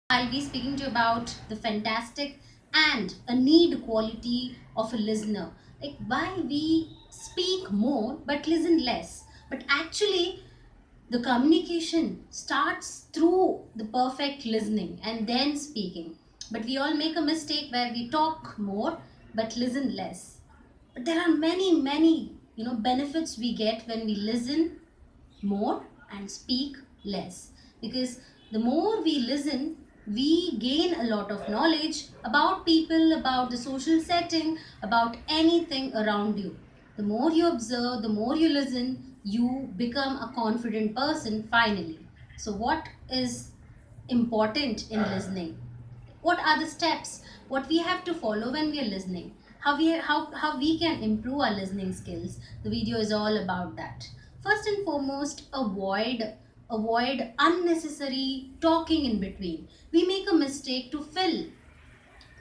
I'll be speaking to you about the fantastic and a need quality of a listener. Like why we speak more but listen less. But actually, the communication starts through the perfect listening and then speaking. But we all make a mistake where we talk more but listen less. But there are many benefits we get when we listen more and speak less, because the more we listen, we gain a lot of knowledge about people, about the social setting, about anything around you. The more you observe, the more you listen, you become a confident person finally. So what is important in listening? What are the steps what we have to follow when we are listening? How we can improve our listening skills? The video is all about that. First and foremost, avoid unnecessary talking in between. We make a mistake to fill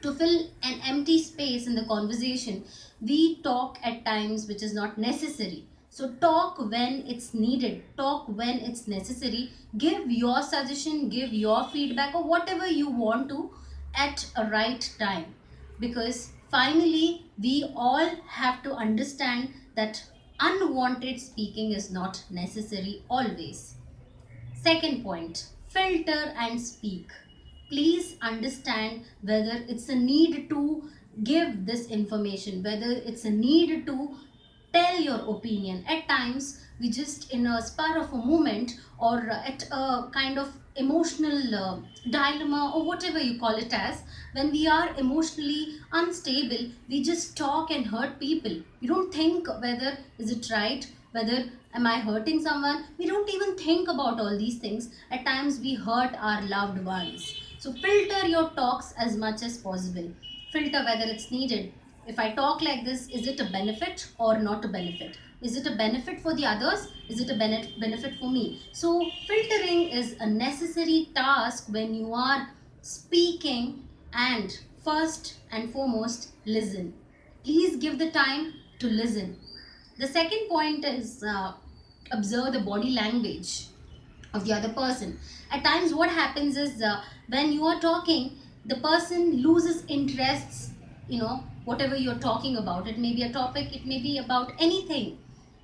an empty space in the conversation. We talk at times which is not necessary. So talk when it's needed, talk when it's necessary. Give your suggestion, give your feedback, or whatever you want to at a right time. Because finally, we all have to understand that unwanted speaking is not necessary always. Second point, filter and speak. Please understand whether it's a need to give this information, whether it's a need to tell your opinion. At times, we just in a spur of a moment, or at a kind of emotional dilemma, or whatever you call it as, when we are emotionally unstable, we just talk and hurt people. We don't think whether is it right, whether am I hurting someone. We don't even think about all these things. At times we hurt our loved ones. So filter your talks as much as possible. Filter whether it's needed. If I talk like this, is it a benefit or not a benefit? Is it a benefit for the others? Is it a benefit for me? So filtering is a necessary task when you are speaking. And first and foremost, listen. Please give the time to listen. The second point is observe the body language of the other person. At times, what happens is when you are talking, the person loses interests, whatever you're talking about. It may be a topic, it may be about anything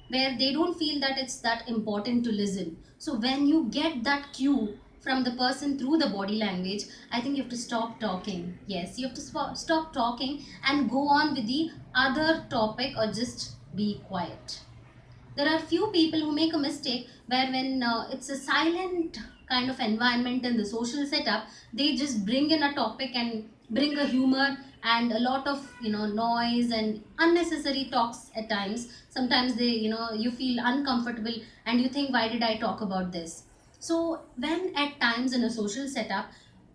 where they don't feel that it's that important to listen. So when you get that cue from the person through the body language, I think you have to stop talking. Yes, you have to stop talking and go on with the other topic, or just be quiet. There are few people who make a mistake where when it's a silent kind of environment in the social setup, they just bring in a topic and bring a humor and a lot of noise and unnecessary talks at times. Sometimes they you feel uncomfortable and you think, why did I talk about this? So when at times in a social setup,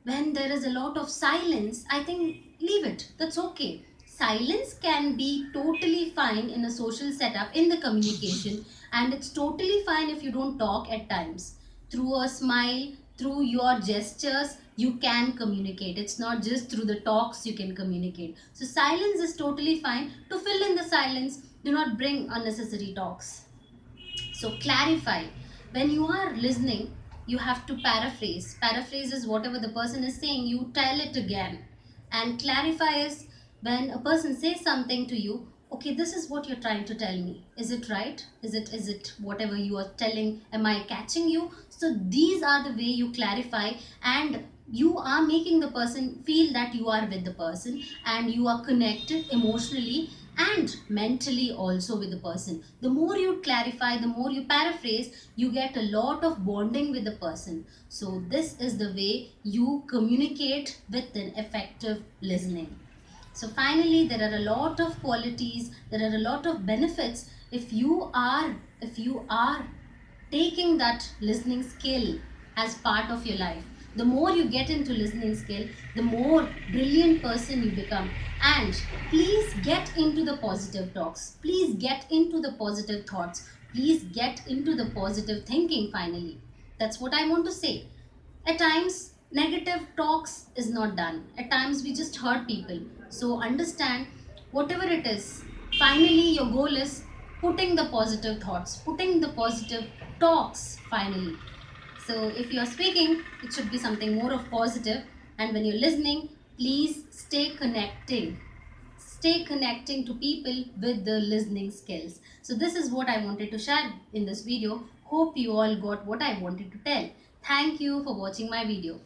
when there is a lot of silence, I think leave it. That's okay. Silence can be totally fine in a social setup, in the communication, and it's totally fine if you don't talk at times. Through a smile, through your gestures, you can communicate. It's not just through the talks you can communicate. So silence is totally fine. To fill in the silence, do not bring unnecessary talks. So clarify. When you are listening, you have to paraphrase. Paraphrase is whatever the person is saying, you tell it again. And clarify is when a person says something to you, okay, this is what you're trying to tell me. Is it right? Is it whatever you are telling? Am I catching you? So these are the way you clarify, and you are making the person feel that you are with the person and you are connected emotionally and mentally also with the person. The more you clarify, the more you paraphrase, you get a lot of bonding with the person. So this is the way you communicate with an effective listening. So finally, there are a lot of qualities, there are a lot of benefits if you are taking that listening skill as part of your life. The more you get into listening skill, the more brilliant person you become. And please get into the positive talks. Please get into the positive thoughts. Please get into the positive thinking finally. That's what I want to say. At times, negative talks is not done. At times, we just hurt people. So understand, whatever it is, finally your goal is putting the positive thoughts, putting the positive talks finally. So if you are speaking, it should be something more of positive. And when you're listening, please stay connecting to people with the listening skills. So this is what I wanted to share in this video. Hope you all got what I wanted to tell. Thank you for watching my video.